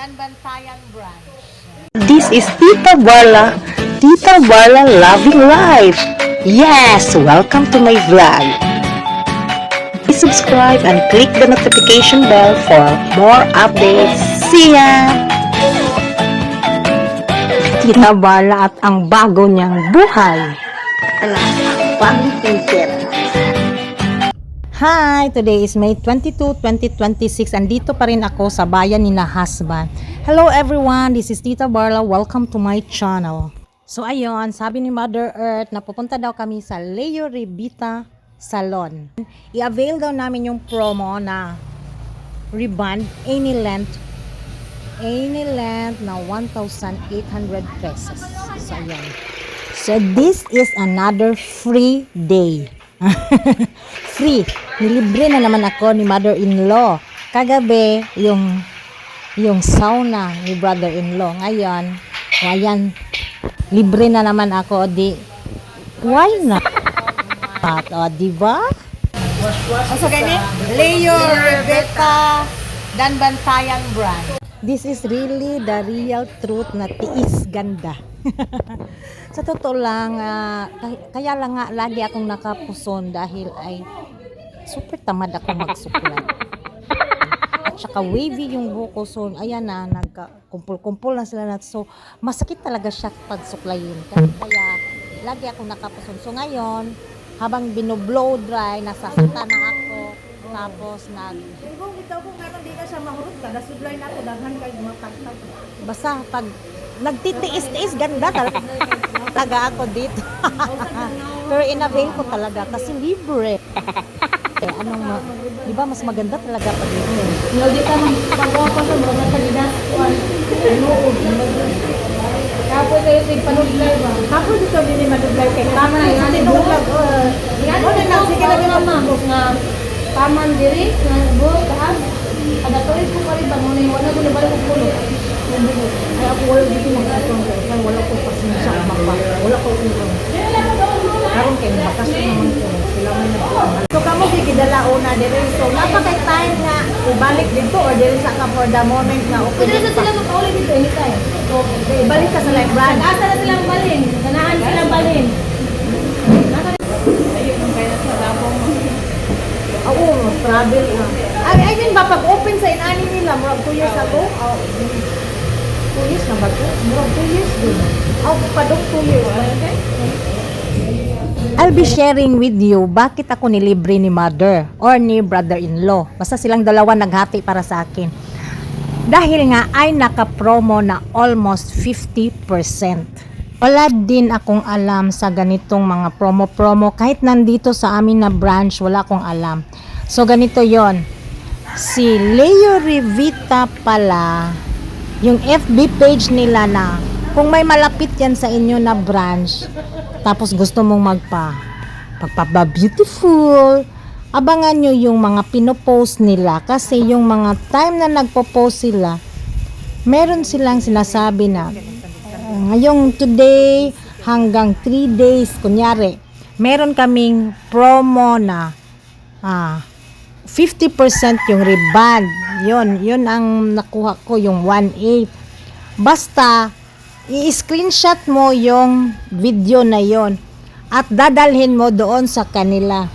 Danbantayan branch. This is Tita Barla Loving Life. Yes, welcome to my vlog. Please subscribe and click the notification bell for more updates. See ya! Tita Barla at ang bago niyang buhay. Bagong teacher. Hi! Today is May 22, 2026. Andito pa rin ako sa bayan ni na husband. Hello everyone! This is Tita Barla. Welcome to my channel. So ayun, sabi ni Mother Earth na pupunta daw kami sa Leo Revita Salon. I-avail daw namin yung promo na rebond any length na 1,800 pesos. So ayun. So this is another free day. Free. Nilibre na naman ako ni mother-in-law. Kagabi, yung sauna ni brother-in-law. Ngayon, ayan, libre na naman ako. Why not? O, diba? So ganyan, Leo Revita Danbantayan branch. This is really the real truth na tiis ganda. Sa totoo lang, kaya lang nga lagi akong nakapuson dahil ay super tamad ako magsuklay. At saka wavy yung buko, so ayan na, nagkumpul-kumpul na sila na. So masakit talaga siya pag suklayin. Kaya lagi akong nakapuson. So ngayon, habang binoblow dry, nasasakta na ako. Tapos Kung ikaw kung meron di ka siya mahurot ka, nasudlay na ako, daghan kayo mapagtag. basta pag nagtitiis-tiis, ganda talaga ako dito. Pero inavail ko talaga kasi libre. Di ba mas maganda talaga pag libre. Hindi ka magpagawa pa sa mga kandidat. Kapos kayo sa panudlay ba? Kapos dito din yung madudlay kay tama na yan. Sige na naman nga taman diri nga buo taas. Ada tulis ko pa rin ba mo wala ko nabalik ko pulo. Ay ako wala dito mag-atong kay wala ko pasensya mapa. Wala ko ulo. Karon kay bakasyon naman ko. Sila man na. So kamo gigidala una diri. So napakay time nga ibalik dito or diri sa ka for the moment nga okay. Dili sila makauli dito anytime. So ibalik ka sa live brand. Asa na silang balhin? Ganahan silang balhin. Oo, travel na. I mean ba, pag open sa inani nila, murag 2 years ago? 2 years na ba ito? Murag 2 years din. Padok 2 years. Okay? I'll be sharing with you bakit ako nilibre ni mother or ni brother-in-law. Basta silang dalawa naghati para sa akin. Dahil nga ay naka-promo na almost 50%. Wala din akong alam sa ganitong mga promo-promo. Kahit nandito sa amin na branch, wala akong alam. So, ganito yon. Si Leo Revita pala, yung FB page nila na, kung may malapit yan sa inyo na branch, tapos gusto mong pagpapa-beautiful, abangan nyo yung mga pinopost nila. Kasi yung mga time na nagpo-post sila, meron silang sinasabi na, ngayong today hanggang 3 days, kunyari, meron kaming promo na 50% yung reband. Yun ang nakuha ko, yung 1.8. Basta, i-screenshot mo yung video na yon at dadalhin mo doon sa kanila.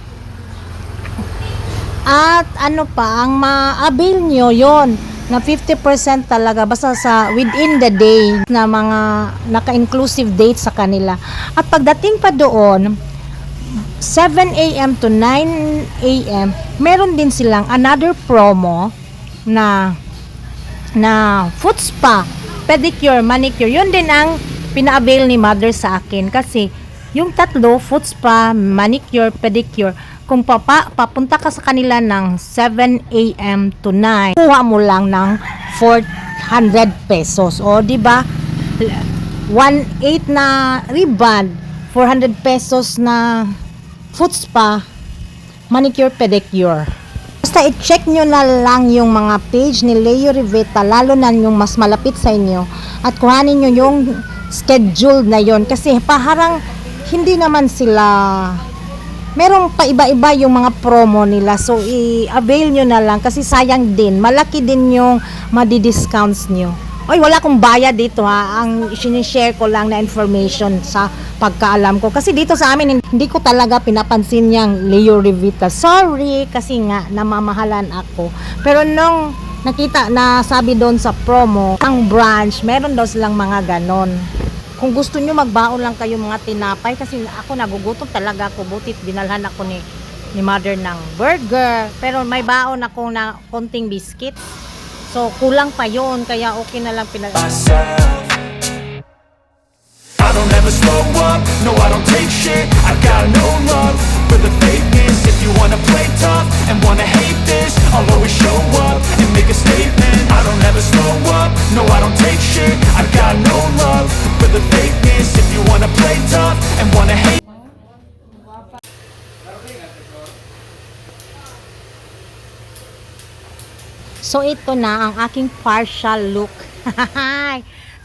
At ano pa, ang ma-avail nyo yon na 50% talaga basta sa within the day na mga naka-inclusive date sa kanila. At pagdating pa doon 7 AM to 9 AM meron din silang another promo na foot spa, pedicure, manicure. Yun din ang pina-avail ni mother sa akin kasi yung tatlo, foot spa, manicure, pedicure, kung papunta ka sa kanila ng 7 AM to 9, kuha mo lang ng 400 pesos. O, di ba? 1.8 na reband, 400 pesos na foot spa, manicure, pedicure. Basta i-check nyo na lang yung mga page ni Leo Revita, lalo na yung mas malapit sa inyo, at kuhanin nyo yung schedule na yon kasi parang hindi naman sila merong pa iba-iba yung mga promo nila. So, i-avail nyo na lang kasi sayang din. Malaki din yung madi-discounts nyo. Oy, wala akong bayad dito ha. Ang sinishare ko lang na information sa pagkaalam ko. Kasi dito sa amin, hindi ko talaga pinapansin yung Leo Revita. Sorry, kasi nga, namamahalan ako. Pero nung nakita na sabi doon sa promo, ang branch, meron daw silang mga ganon. Kung gusto nyo magbaon lang kayo mga tinapay kasi ako nagugutom talaga ako, butit dinalhan ako ni mother ng burger, pero may baon ako na konting biscuit, so kulang pa yon kaya okay na lang myself. I don't ever slow up, no I don't take shit. I got no love for the fakeness. If you wanna play tough and wanna hate this, I'll always show up and make a statement. I don't ever slow up, no I don't take shit. I got no love for the fakeness. If you wanna play tough and wanna hate. So ito na ang aking partial look.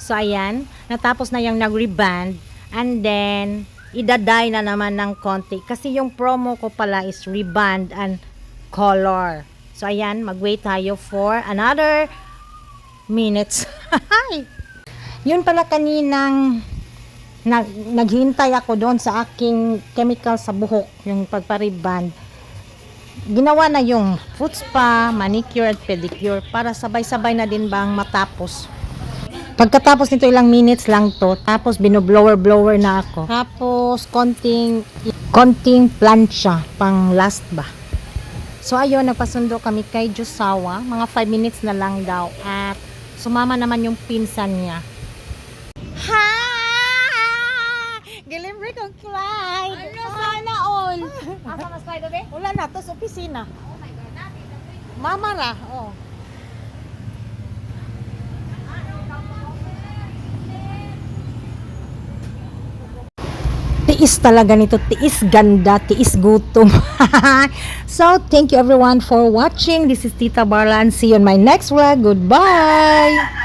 So ayan, natapos na yung nag-reband and then idaday na naman ng konti kasi yung promo ko pala is reband and color. So ayan, mag-wait tayo for another minutes. Yun pala kaninang naghintay ako doon sa aking chemical sa buhok, yung pagpa-reband. Ginawa na yung foot spa, manicure at pedicure para sabay-sabay na din bang matapos. Pagkatapos nito ilang minutes lang to, tapos binoblower-blower na ako. Tapos konting plancha pang last ba. So ayun, nagpasundo kami kay Josawa, mga 5 minutes na lang daw at sumama naman yung pinsan niya. Ha! Gilibre kong Clyde! Ano sana all? Asa mas kayo be? Wala na, to sa opisina. Mama ra, oh. Tiis talaga nito, tiis ganda, tiis gutom. So, thank you everyone for watching. This is Tita Barla and see you on my next vlog. Goodbye!